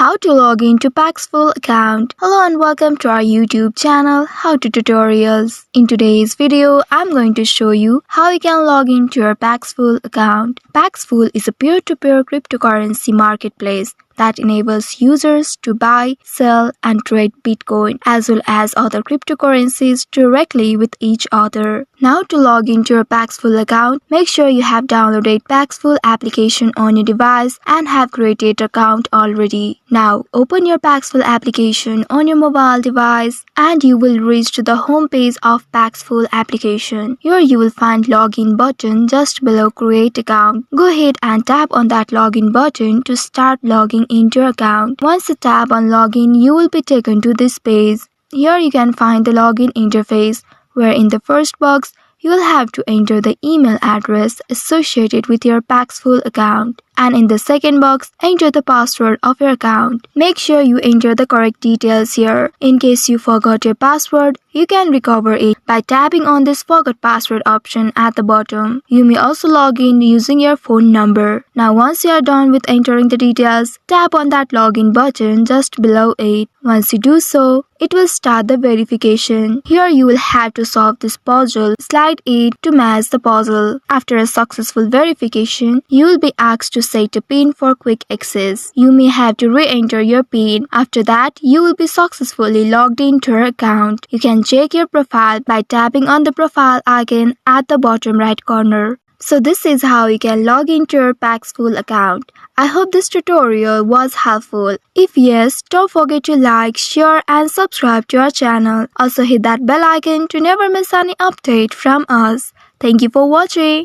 How to log into Paxful account. Hello and welcome to our YouTube channel How to Tutorials. In today's video, I'm going to show you how you can log into your Paxful account. Paxful is a peer-to-peer cryptocurrency marketplace that enables users to buy, sell, and trade Bitcoin as well as other cryptocurrencies directly with each other. Now to log into your Paxful account, make sure you have downloaded Paxful application on your device and have created an account already. Now open your Paxful application on your mobile device and you will reach to the home page of Paxful application. Here you will find login button just below create account. Go ahead and tap on that login button to start logging into your account. Once you tap on login, you will be taken to this page. Here you can find the login interface, where in the first box, you will have to enter the email address associated with your Paxful account. And in the second box, enter the password of your account. Make sure you enter the correct details here. In case you forgot your password, you can recover it by tapping on this forgot password option at the bottom. You may also log in using your phone number. Now once you are done with entering the details, tap on that login button just below it. Once you do so, it will start the verification. Here you will have to solve this puzzle. Slide 8 to match the puzzle. After a successful verification, you will be asked to set a PIN for quick access. You may have to re-enter your PIN. After that, you will be successfully logged into your account. You can check your profile by tapping on the profile icon at the bottom right corner. So this is how you can log into your Paxful account. I hope this tutorial was helpful. If yes, don't forget to like, share and subscribe to our channel. Also hit that bell icon to never miss any update from us. Thank you for watching.